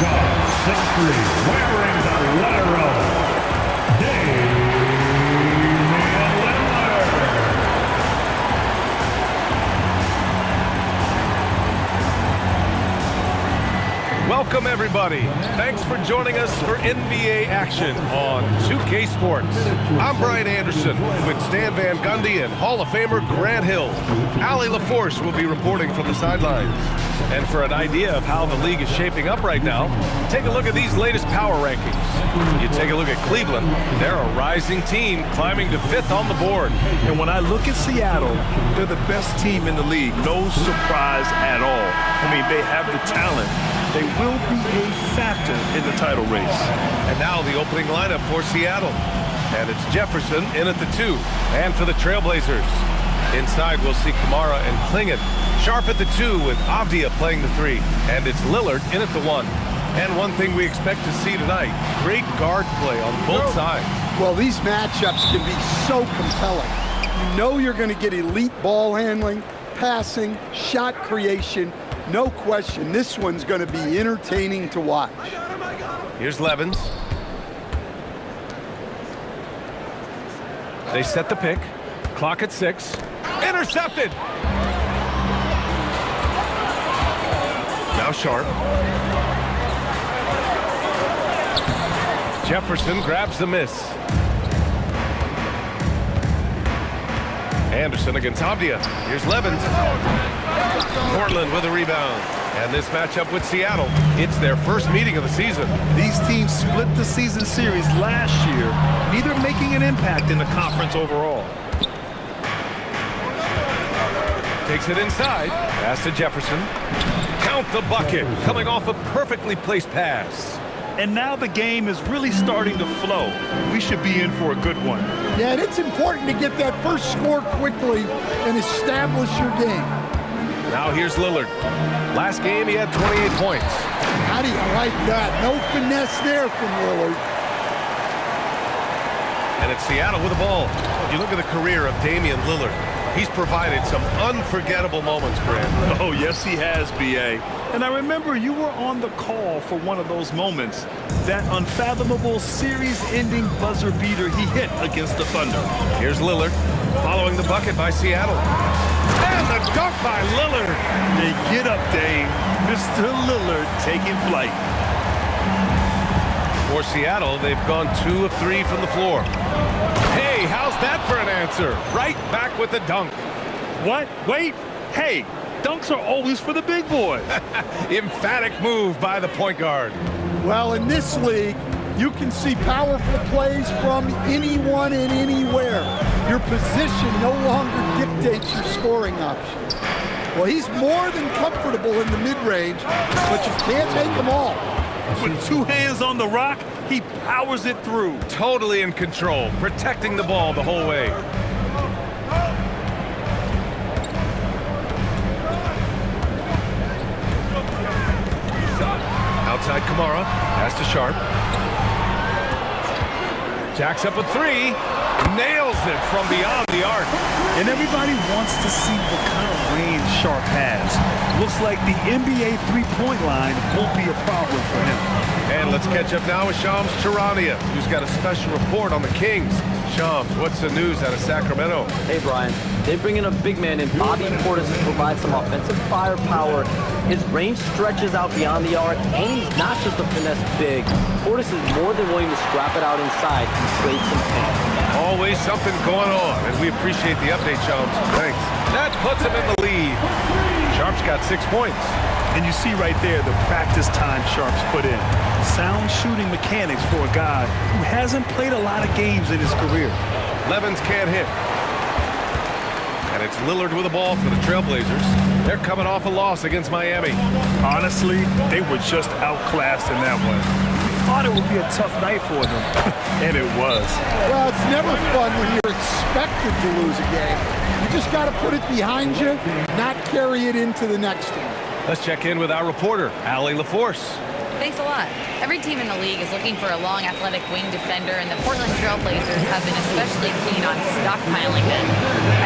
off 6'3", wearing the letter O, Welcome, everybody. Thanks for joining us for NBA action on 2K Sports. I'm Brian Anderson with Stan Van Gundy and Hall of Famer Grant Hill. Allie LaForce will be reporting from the sidelines. And for an idea of how the league is shaping up right now, take a look at these latest power rankings. You take a look at Cleveland, they're a rising team climbing to 5th on the board. And when I look at Seattle, they're the best team in the league. No surprise at all. I mean, they have the talent. They will be a factor in the title race. And now the opening lineup for Seattle. And it's Jefferson in at the 2. And for the Trailblazers, inside we'll see Kamara and Klingon. Sharpe at the 2 with Avdia playing the 3. And it's Lillard in at the 1. And one thing we expect to see tonight, great guard play on both sides. Well, these matchups can be so compelling. You know you're going to get elite ball handling, passing, shot creation. No question, this one's going to be entertaining to watch. Here's Levins. They set the pick. Clock at 6. Intercepted! Now Sharpe. Jefferson grabs the miss. Henderson against Avdia. Here's Levins. Portland with a rebound. And this matchup with Seattle, it's their first meeting of the season. These teams split the season series last year, neither making an impact in the conference overall. Takes it inside. Pass to Jefferson. Count the bucket. Coming off a perfectly placed pass. And now the game is really starting to flow. We should be in for a good one. Yeah, and it's important to get that first score quickly and establish your game. Now here's Lillard. Last game he had 28 points. How do you like that? No finesse there from Lillard. And it's Seattle with the ball. You look at the career of Damian Lillard. He's provided some unforgettable moments, Grant. Oh, yes, he has, B.A. And I remember you were on the call for one of those moments. That unfathomable series-ending buzzer beater he hit against the Thunder. Here's Lillard, following the bucket by Seattle. And the dunk by Lillard. They get up, Dame. Mr. Lillard taking flight. For Seattle, they've gone 2 of 3 from the floor. Hey, how's that for an answer? Right back with the dunk. What? Wait. Hey, dunks are always for the big boys. Emphatic move by the point guard. Well, in this league, you can see powerful plays from anyone and anywhere. Your position no longer dictates your scoring options. Well, he's more than comfortable in the mid-range, but you can't make them all. With 2 hands on the rock, he powers it through. Totally in control, protecting the ball the whole way. Outside Kamara, pass to Sharpe. Jacks up a 3, nails it from beyond the arc. And everybody wants to see what kind of range Sharpe has. Looks like the NBA three-point line won't be a problem for him. And let's catch up now with Shams Charania, who's got a special report on the Kings. Shams, what's the news out of Sacramento? Hey, Brian. They bring in a big man in Bobby Portis to provide some offensive firepower. His range stretches out beyond the arc, and he's not just a finesse big. Portis is more than willing to scrap it out inside and trade some paint. Always something going on, and we appreciate the update, Shams. Thanks. That puts him in the lead. Sharpe's got 6 points. And you see right there the practice time Sharpe's put in. Sound shooting mechanics for a guy who hasn't played a lot of games in his career. Levins can't hit. And it's Lillard with the ball for the Trailblazers. They're coming off a loss against Miami. Honestly, they were just outclassed in that one. We thought it would be a tough night for them, and it was. Well, it's never fun when you're expected to lose a game. You just got to put it behind you, not carry it into the next one. Let's check in with our reporter, Allie LaForce. Thanks a lot. Every team in the league is looking for a long, athletic wing defender, and the Portland Trailblazers have been especially keen on stockpiling them.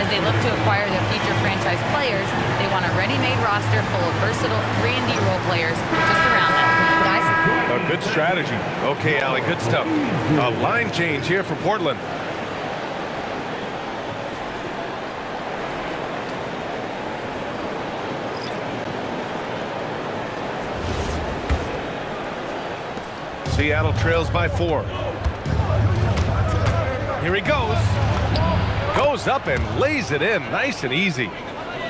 As they look to acquire their future franchise players, they want a ready-made roster full of versatile 3-and-D role players to surround them. Guys? Good strategy. Okay, Allie, good stuff. A line change here for Portland. Seattle trails by 4. Here he goes. Goes up and lays it in nice and easy.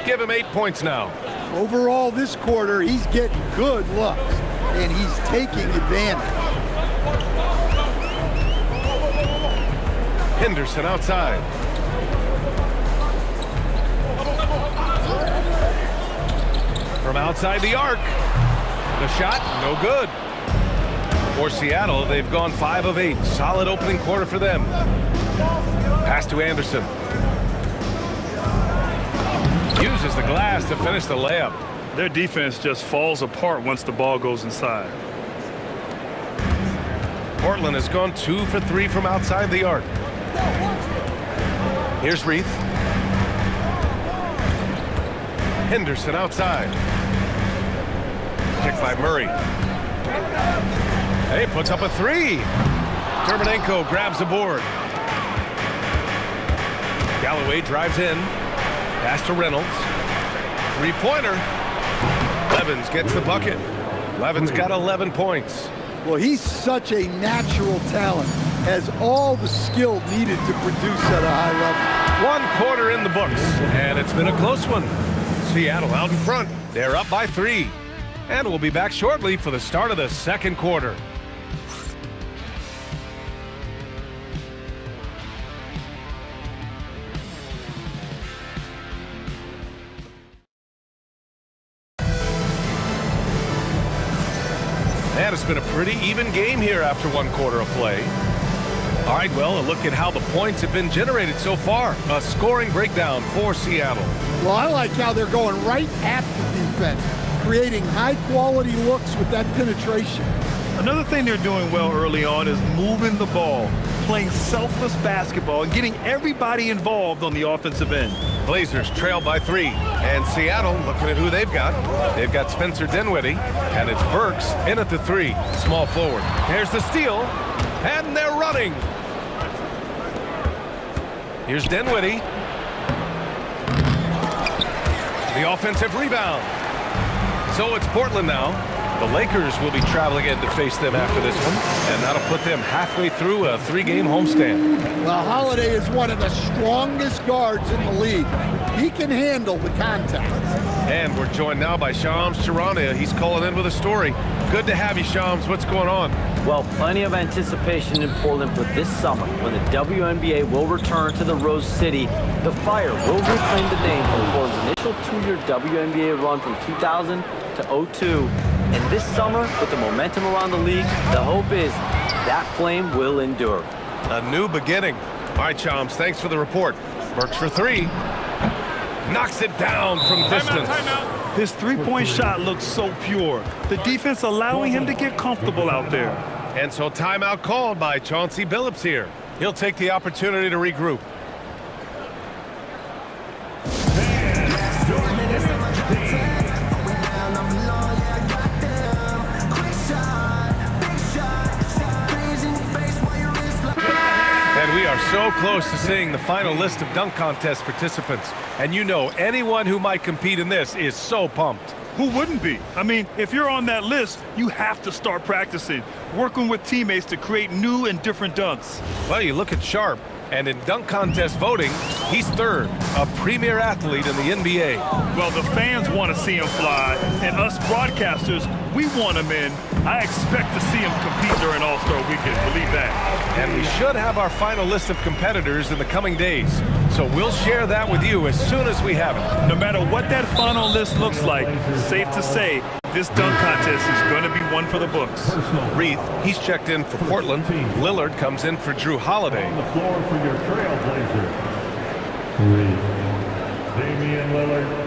Give him 8 points now. Overall, this quarter, he's getting good looks, and he's taking advantage. Henderson outside. From outside the arc. The shot, no good. For Seattle, they've gone 5 of 8. Solid opening quarter for them. Pass to Anderson. Uses the glass to finish the layup. Their defense just falls apart once the ball goes inside. Portland has gone 2 for 3 from outside the arc. Here's Reith. Henderson outside. Kick by Murray. Hey, puts up a 3. Dermonenko grabs the board. Galloway drives in. Pass to Reynolds. 3-pointer. Levins gets the bucket. Levins got 11 points. Well, he's such a natural talent. Has all the skill needed to produce at a high level. 1 quarter in the books, and it's been a close one. Seattle out in front. They're up by 3. And we'll be back shortly for the start of the second quarter. And it's been a pretty even game here after 1 quarter of play. All right, well, a look at how the points have been generated so far. A scoring breakdown for Seattle. Well, I like how they're going right at the defense, creating high-quality looks with that penetration. Another thing they're doing well early on is moving the ball, playing selfless basketball, and getting everybody involved on the offensive end. Blazers trail by 3, and Seattle looking at who they've got. They've got Spencer Dinwiddie, and it's Burks in at the 3, small forward. Here's the steal, and they're running. Here's Dinwiddie. The offensive rebound. So it's Portland now. The Lakers will be traveling in to face them after this one, and that'll put them halfway through a 3-game homestand. Well, Holiday is one of the strongest guards in the league. He can handle the contact. And we're joined now by Shams Charania. He's calling in with a story. Good to have you, Shams. What's going on? Well, plenty of anticipation in Portland for this summer when the WNBA will return to the Rose City. The Fire will reclaim the name from Portland's initial 2-year WNBA run from 2000 to 02. And this summer, with the momentum around the league, the hope is that flame will endure. A new beginning. All right, Shams, thanks for the report. Burks for 3. Knocks it down from distance. His 3-point shot looks so pure. The defense allowing him to get comfortable out there. And so timeout called by Chauncey Billups here. He'll take the opportunity to regroup. And we are so close to seeing the final list of dunk contest participants. And you know, anyone who might compete in this is so pumped. Who wouldn't be? I mean, if you're on that list, you have to start practicing, working with teammates to create new and different dunks. Well, you look at Sharpe, and in dunk contest voting, he's 3rd, a premier athlete in the NBA. Well, the fans want to see him fly, and us broadcasters, we want him in. I expect to see him compete during All-Star Weekend, believe that. And we should have our final list of competitors in the coming days. So we'll share that with you as soon as we have it. No matter what that final list looks like, safe to say, this dunk contest is going to be one for the books. Reith, he's checked in for Portland. Lillard comes in for Drew Holiday. On the floor for your Trailblazer. Reith. Damian Lillard.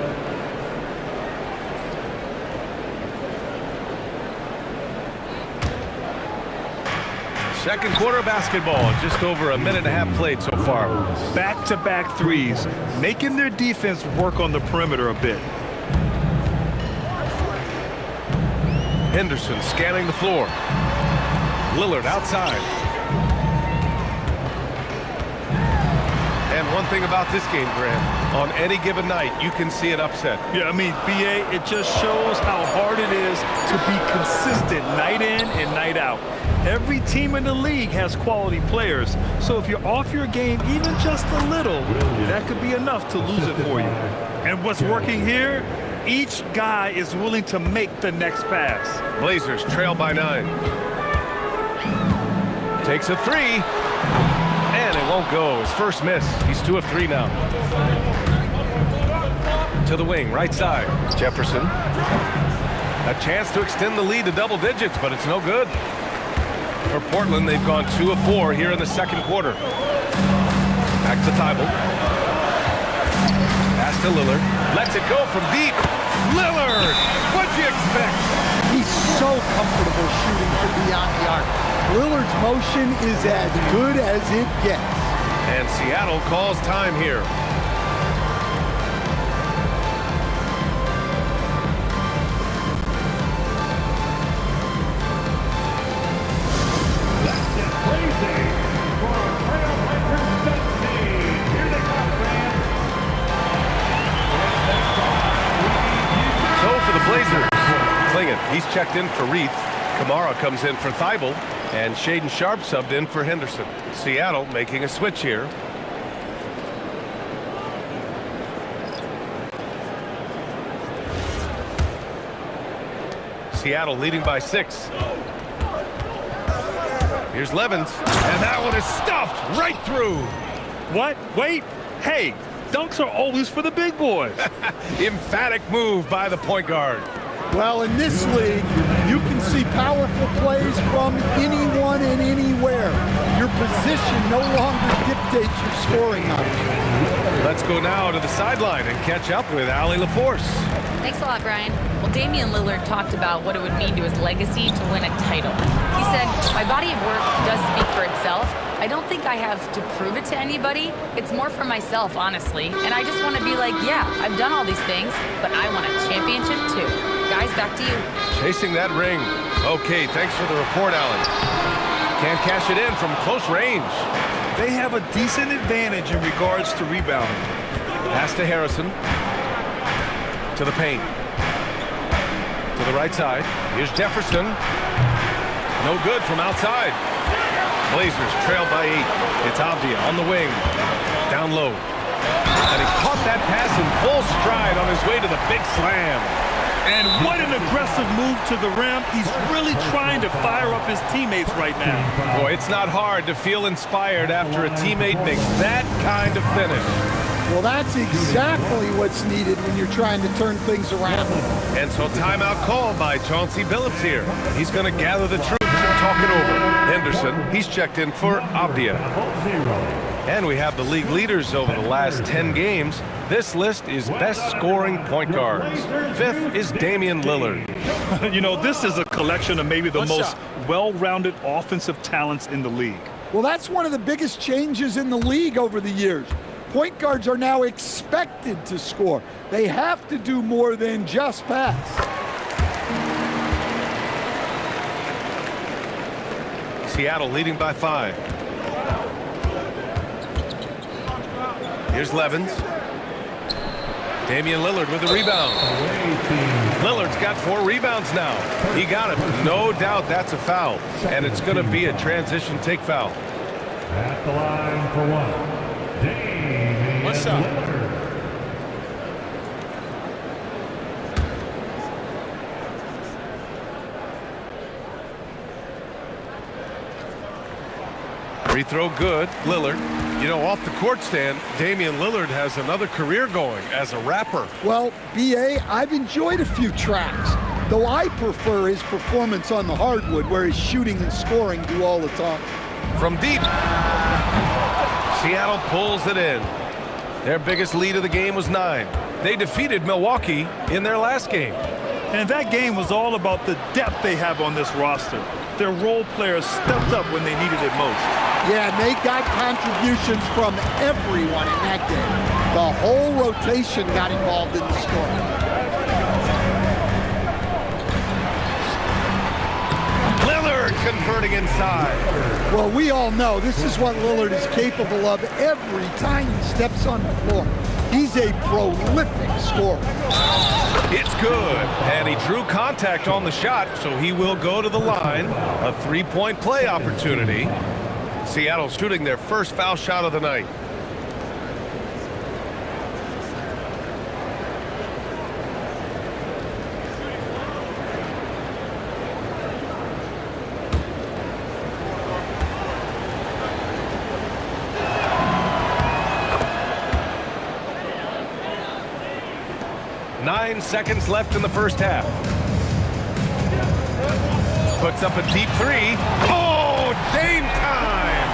Second quarter basketball, just over a minute and a half played so far. Back-to-back threes, making their defense work on the perimeter a bit. Henderson scanning the floor. Lillard outside. And one thing about this game, Grant, on any given night, you can see an upset. Yeah, I mean, BA, it just shows how hard it is to be consistent night in and night out. Every team in the league has quality players, so if you're off your game even just a little, that could be enough to lose it for you. And what's working here, each guy is willing to make the next pass. Blazers trail by 9. Takes a 3. And it won't go. His first miss. He's 2 of 3 now. To the wing, right side. Jefferson. A chance to extend the lead to double digits, but it's no good. For Portland, they've gone 2 of 4 here in the second quarter. Back to Thibault. Pass to Lillard. Lets it go from deep. Lillard! What'd you expect? He's so comfortable shooting from beyond the arc. Lillard's motion is as good as it gets. And Seattle calls time here. Let's get crazy for our Trailblazers Dunk Team. Here they come, fans. So for the Blazers, Klingon, he's checked in for Reith. Kamara comes in for Thibault. And Shaedon Sharpe subbed in for Henderson. Seattle making a switch here. Seattle leading by 6. Here's Levins. And that one is stuffed right through. What? Wait. Hey, dunks are always for the big boys. Emphatic move by the point guard. Well, in this league, you can see powerful plays from anyone and anywhere. Your position no longer dictates your scoring options. Let's go now to the sideline and catch up with Allie LaForce. Thanks a lot, Brian. Well, Damian Lillard talked about what it would mean to his legacy to win a title. He said, "My body of work does speak for itself. I don't think I have to prove it to anybody. It's more for myself, honestly. And I just want to be like, yeah, I've done all these things, but I want a championship too." Guys, back to you. Chasing that ring. Okay, thanks for the report, Allen. Can't cash it in from close range. They have a decent advantage in regards to rebounding. Pass to Harrison. To the paint. To the right side. Here's Jefferson. No good from outside. Blazers trail by 8. It's Avdia on the wing. Down low. And he caught that pass in full stride on his way to the big slam. And what an aggressive move to the rim. He's really trying to fire up his teammates right now. Boy, it's not hard to feel inspired after a teammate makes that kind of finish. Well, that's exactly what's needed when you're trying to turn things around. And so timeout called by Chauncey Billups here. He's going to gather the troops and talk it over. Henderson, he's checked in for Avdia. And we have the league leaders over the last 10 games. This list is best scoring point guards. 5th is Damian Lillard. You know, this is a collection of maybe the most well-rounded offensive talents in the league. Well, that's one of the biggest changes in the league over the years. Point guards are now expected to score. They have to do more than just pass. Seattle leading by 5. Here's Levins. Damian Lillard with the rebound. Lillard's got 4 rebounds now. He got it. No doubt that's a foul. And it's going to be a transition take foul. At the line for 1. Damian Lillard. Free throw good. Lillard. You know, off the court stand, Damian Lillard has another career going as a rapper. Well, B.A., I've enjoyed a few tracks, though I prefer his performance on the hardwood where his shooting and scoring do all the talking. From deep. Seattle pulls it in. Their biggest lead of the game was 9. They defeated Milwaukee in their last game. And that game was all about the depth they have on this roster. Their role players stepped up when they needed it most. Yeah, and they got contributions from everyone in that game. The whole rotation got involved in the scoring. Lillard converting inside. Well, we all know this is what Lillard is capable of every time he steps on the floor. He's a prolific scorer. It's good, and he drew contact on the shot, so he will go to the line. A three-point play opportunity. Seattle shooting their first foul shot of the night. Nine seconds left in the first half. Puts up a deep three. Oh, Dame time!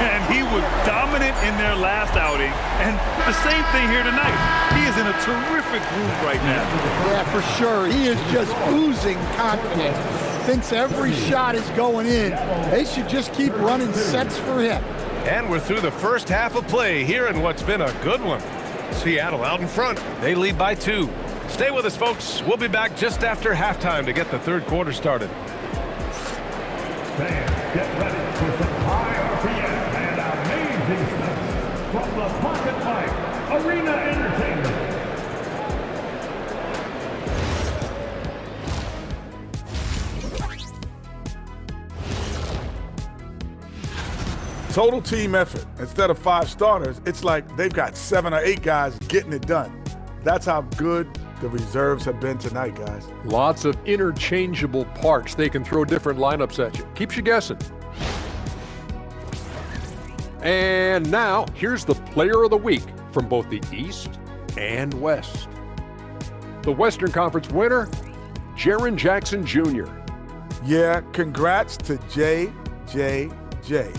And he was dominant in their last outing. And the same thing here tonight. He is in a terrific groove right now. Yeah, for sure. He is just oozing confidence. Thinks every shot is going in. They should just keep running sets for him. And we're through the first half of play here in what's been a good one. Seattle out in front. They lead by 2. Stay with us, folks. We'll be back just after halftime to get the third quarter started. Fans, get ready for some high RPM and amazing stunts from the Pocket Mike Arena Entertainment. Total team effort. Instead of 5 starters, it's like they've got 7 or 8 guys getting it done. That's how good the reserves have been tonight, guys. Lots of interchangeable parts. They can throw different lineups at you. Keeps you guessing. And now, here's the player of the week from both the East and West. The Western Conference winner, Jaren Jackson Jr. Yeah, congrats to JJJ.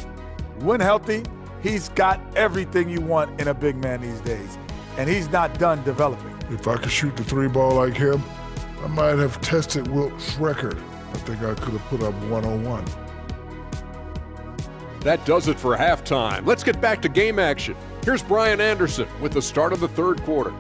When healthy, he's got everything you want in a big man these days, and he's not done developing. If I could shoot the 3 ball like him, I might have tested Wilt's record. I think I could have put up 101. That does it for halftime. Let's get back to game action. Here's Brian Anderson with the start of the third quarter.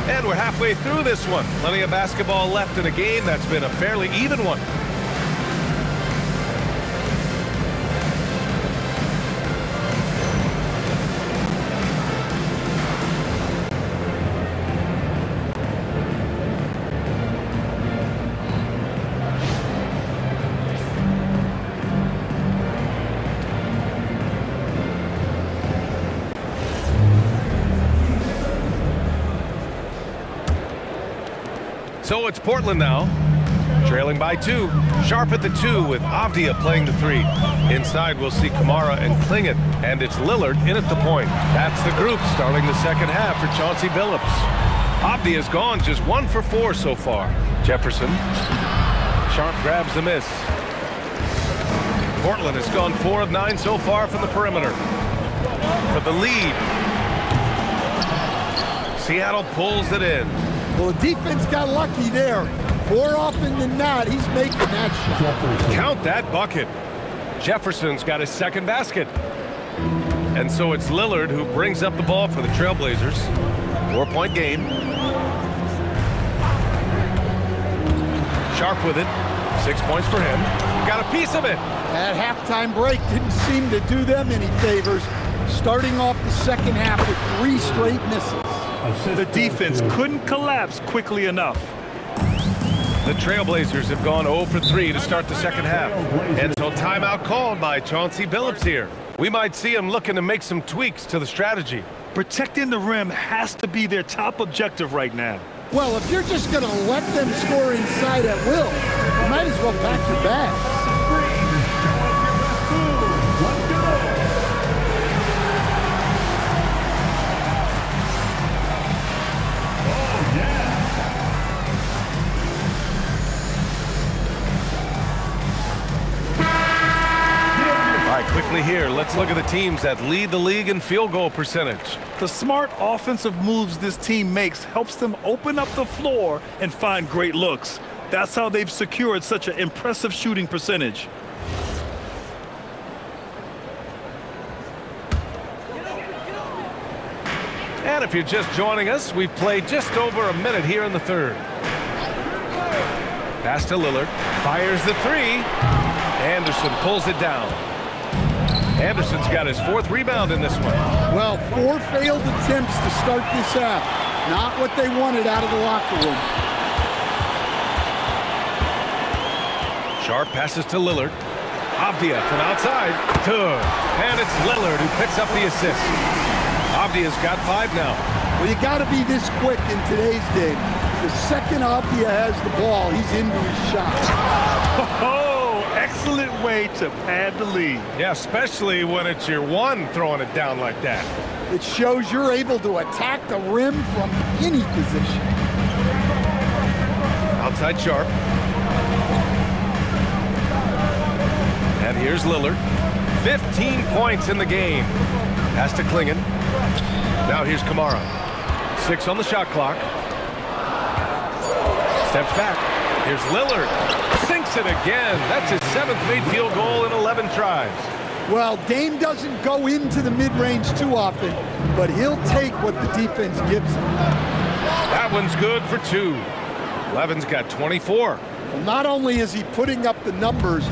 And we're halfway through this one. Plenty of basketball left in a game that's been a fairly even one. So it's Portland now, trailing by 2. Sharpe at the 2 with Avdia playing the 3. Inside we'll see Kamara and Klingit, and it's Lillard in at the point. That's the group starting the second half for Chauncey Billups. Avdia's gone just 1 for 4 so far. Jefferson. Sharpe grabs the miss. Portland has gone 4 of 9 so far from the perimeter. For the lead. Seattle pulls it in. Well, the defense got lucky there. More often than not, he's making that shot. Count that bucket. Jefferson's got his second basket. And so it's Lillard who brings up the ball for the Trailblazers. 4-point game. Sharpe with it. 6 points for him. Got a piece of it. That halftime break didn't seem to do them any favors. Starting off the second half with 3 straight misses. The defense couldn't collapse quickly enough. The Trailblazers have gone 0 for 3 to start the second half. And so timeout called by Chauncey Billups here. We might see him looking to make some tweaks to the strategy. Protecting the rim has to be their top objective right now. Well, if you're just going to let them score inside at will, you might as well pack your bags. Quickly here, let's look at the teams that lead the league in field goal percentage. The smart offensive moves this team makes helps them open up the floor and find great looks. That's how they've secured such an impressive shooting percentage. And if you're just joining us, we've played just over a minute here in the third. Pass to Lillard. Fires the three. Anderson pulls it down. Anderson's got his 4th rebound in this one. Well, 4 failed attempts to start this out. Not what they wanted out of the locker room. Sharpe passes to Lillard. Avdia from outside. Good. And it's Lillard who picks up the assist. Avdia's got 5 now. Well, you got to be this quick in today's game. The second Avdia has the ball, he's into his shot. Oh, excellent way to pad the lead. Yeah, especially when it's your one throwing it down like that. It shows you're able to attack the rim from any position. Outside Sharpe. And here's Lillard. 15 points in the game. Pass to Klingon. Now here's Kamara. 6 on the shot clock. Steps back. Here's Lillard. Sinks it again. That's his 7th made field goal in 11 tries. Well, Dame doesn't go into the mid-range too often, but he'll take what the defense gives him. That one's good for 2. Levins got 24. Well, not only is he putting up the numbers,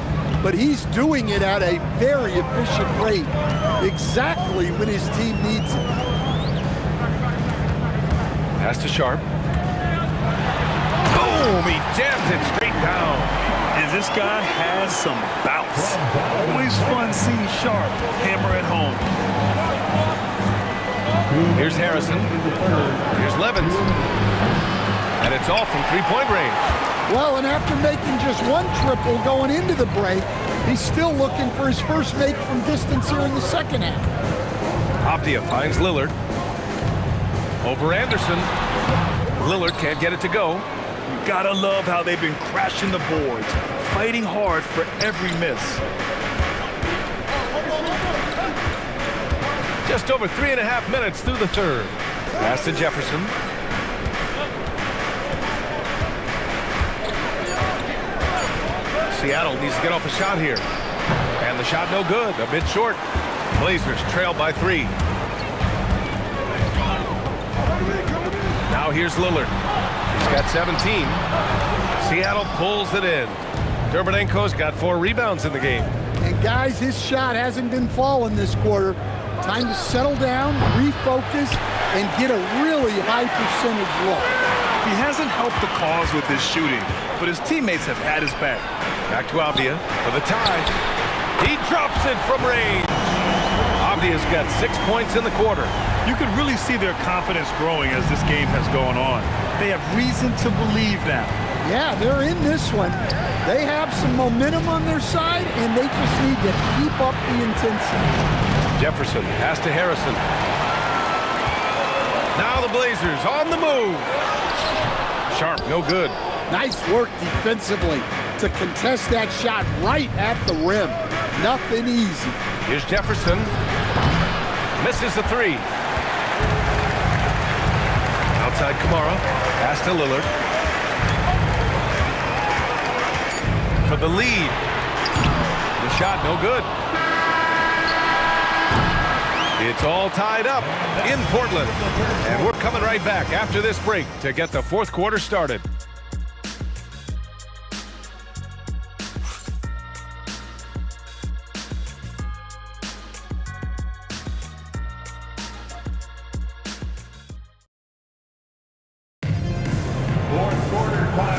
but he's doing it at a very efficient rate, exactly when his team needs it. Pass to Sharpe. Boom! He jams it straight down. And this guy has some bounce. Always fun seeing Sharpe hammer at home. Here's Harrison. Here's Levins. And it's all from 3-point range. Well, and after making just 1 triple going into the break, he's still looking for his first make from distance here in the second half. Avdia finds Lillard. Over Anderson. Lillard can't get it to go. You gotta love how they've been crashing the boards, fighting hard for every miss. Just over 3.5 minutes through the third. Pass to Jefferson. Seattle needs to get off a shot here. And the shot no good, a bit short. Blazers trail by 3. Now here's Lillard. He's got 17. Seattle pulls it in. Derbenenko's got 4 rebounds in the game. And guys, his shot hasn't been falling this quarter. Time to settle down, refocus, and get a really high percentage look. He hasn't helped the cause with his shooting, but his teammates have had his back. Back to Avdia for the tie. He drops it from range. Avdia's got 6 points in the quarter. You can really see their confidence growing as this game has gone on. They have reason to believe now. Yeah, they're in this one. They have some momentum on their side, and they just need to keep up the intensity. Jefferson pass to Harrison. Now the Blazers on the move. Sharpe, no good. Nice work defensively to contest that shot right at the rim. Nothing easy. Here's Jefferson. Misses the 3. Outside Kamara. Pass to Lillard. For the lead. The shot no good. It's all tied up in Portland. And we're coming right back after this break to get the 4th quarter started.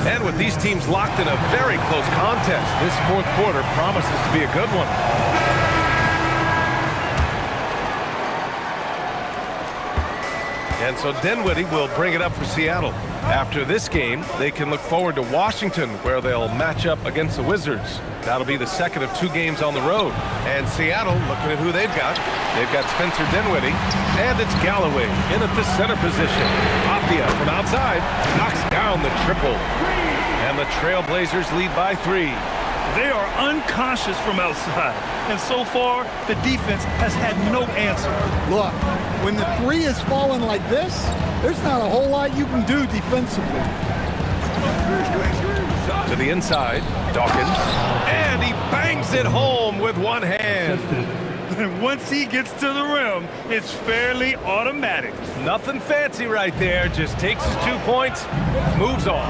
And with these teams locked in a very close contest, this 4th quarter promises to be a good one. And so Dinwiddie will bring it up for Seattle. After this game, they can look forward to Washington, where they'll match up against the Wizards. That'll be the second of 2 games on the road. And Seattle, looking at who they've got Spencer Dinwiddie, and it's Galloway in at the center position. Avdia from outside knocks down the triple. And the Trailblazers lead by 3. They are unconscious from outside, and so far, the defense has had no answer. Look, when the 3 is falling like this, there's not a whole lot you can do defensively. To the inside, Dawkins, and he bangs it home with one hand. And once he gets to the rim, it's fairly automatic. Nothing fancy right there. Just takes his 2 points, moves on.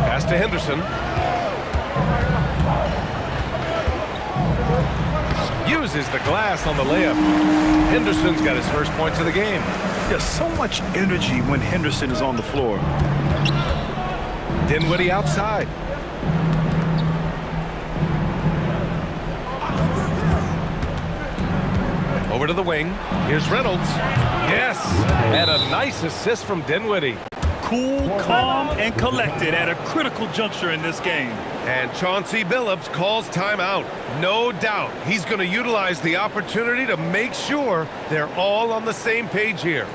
Pass to Henderson. Uses the glass on the layup. Henderson's got his first points of the game. There's so much energy when Henderson is on the floor. Dinwiddie outside. Over to the wing. Here's Reynolds. Yes! And a nice assist from Dinwiddie. Cool, calm, and collected at a critical juncture in this game. And Chauncey Billups calls timeout. No doubt he's going to utilize the opportunity to make sure they're all on the same page here.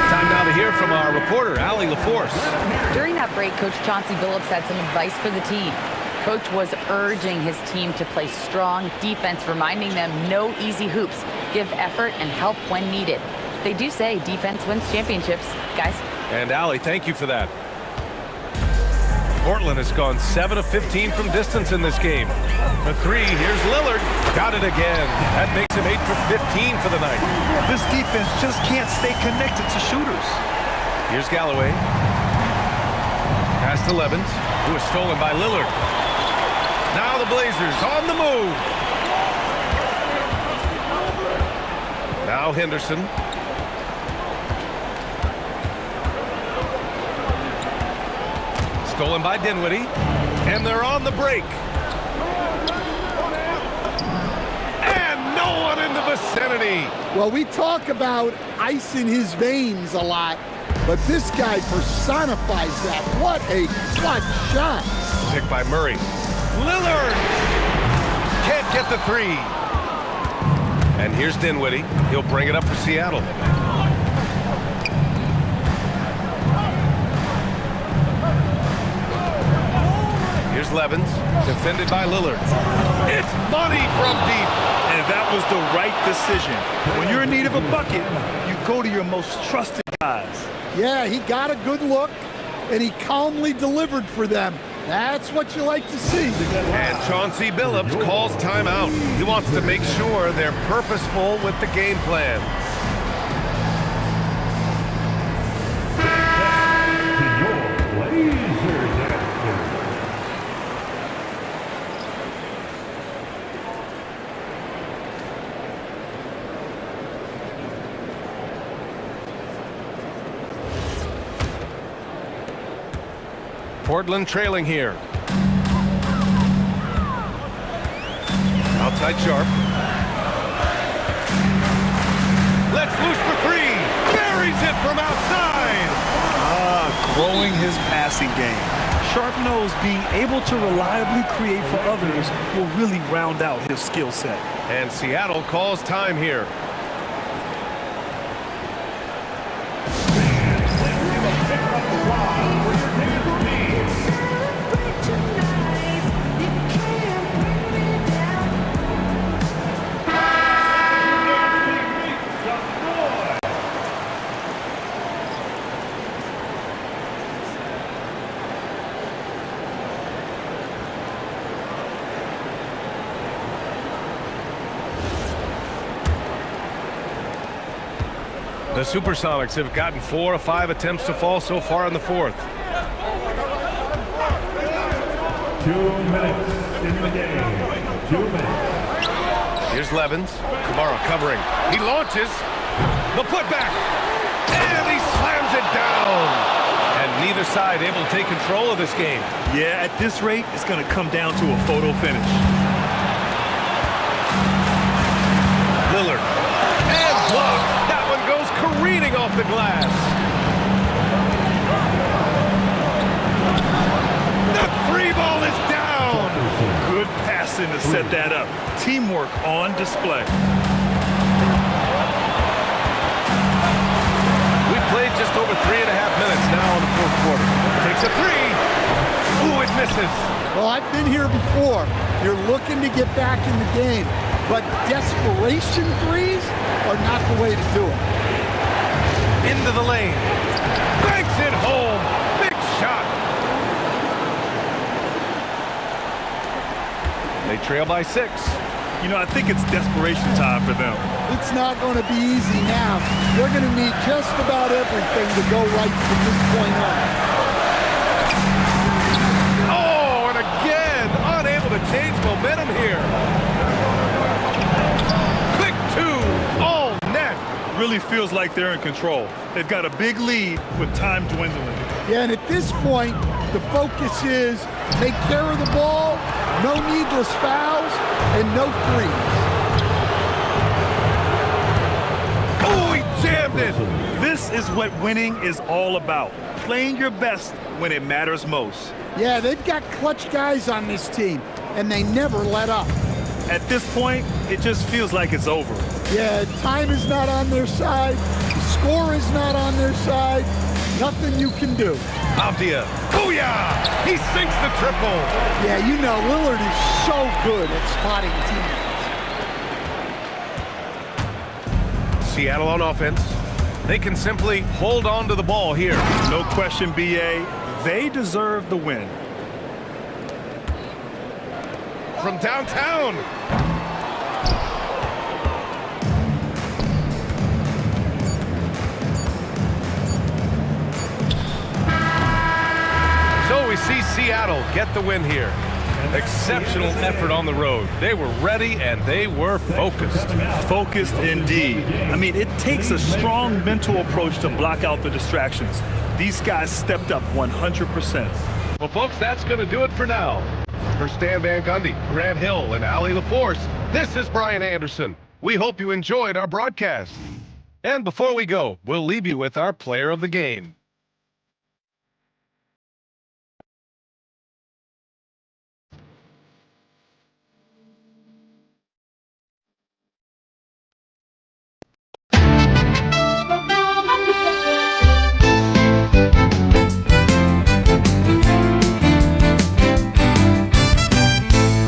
Time now to hear from our reporter, Allie LaForce. During that break, Coach Chauncey Billups had some advice for the team. Coach was urging his team to play strong defense, reminding them no easy hoops, give effort and help when needed. They do say defense wins championships, guys. And Allie, thank you for that. Portland has gone 7 of 15 from distance in this game. For three, here's Lillard. Got it again. That makes him 8 for 15 for the night. This defense just can't stay connected to shooters. Here's Galloway. Pass to Levins, who is stolen by Lillard. Now the Blazers on the move. Now Henderson. Stolen by Dinwiddie. And they're on the break. And no one in the vicinity. Well, we talk about ice in his veins a lot, but this guy personifies that. What a clutch shot. Picked by Murray. Lillard can't get the three. And here's Dinwiddie. He'll bring it up for Seattle. Here's Levins, defended by Lillard. It's money from deep. And that was the right decision. When you're in need of a bucket, you go to your most trusted guys. Yeah, he got a good look, and he calmly delivered for them. That's what you like to see. And Chauncey Billups calls timeout. He wants to make sure they're purposeful with the game plan. Portland trailing here. Outside Sharpe. Let's loose for three. Buries it from outside. Growing his passing game. Sharpe knows being able to reliably create for others will really round out his skill set. And Seattle calls time here. The Supersonics have gotten 4 of 5 attempts to fall so far in the fourth. 2 minutes in the game. 2 minutes. Here's Levins. Kamara covering. He launches. The putback. And he slams it down. And neither side able to take control of this game. Yeah, at this rate, it's going to come down to a photo finish. Lillard. And blocked. That one goes careening off the glass. The free ball is down. Good passing to set that up. Teamwork on display. We've played just over 3.5 minutes now in the fourth quarter. Takes a three. Ooh, it misses. Well, I've been here before. You're looking to get back in the game, but desperation threes are not the way to do it. Into the lane. Banks it home. Big shot. They trail by 6. You know, I think it's desperation time for them. It's not going to be easy now. They're going to need just about everything to go right from this point on. Oh, and again, unable to change momentum here. Quick 2, all net. Really feels like they're in control. They've got a big lead with time dwindling. Yeah, and at this point, the focus is take care of the ball, no needless fouls, and no threes. Oh, he jammed it. This is what winning is all about. Playing your best when it matters most. Yeah, they've got clutch guys on this team, and they never let up. At this point, it just feels like it's over. Yeah, time is not on their side. The score is not on their side. Nothing you can do. Avdia. Booyah! He sinks the triple. Yeah, you know, Lillard is so good at spotting teammates. Seattle on offense. They can simply hold on to the ball here. No question, BA. They deserve the win. From downtown. So we see Seattle get the win here. Exceptional effort on the road. They were ready and they were focused. Focused indeed. I mean, it takes a strong mental approach to block out the distractions. These guys stepped up 100%. Well, folks, that's going to do it for now. For Stan Van Gundy, Grant Hill, and Ali LaForce, this is Brian Anderson. We hope you enjoyed our broadcast. And before we go, we'll leave you with our player of the game.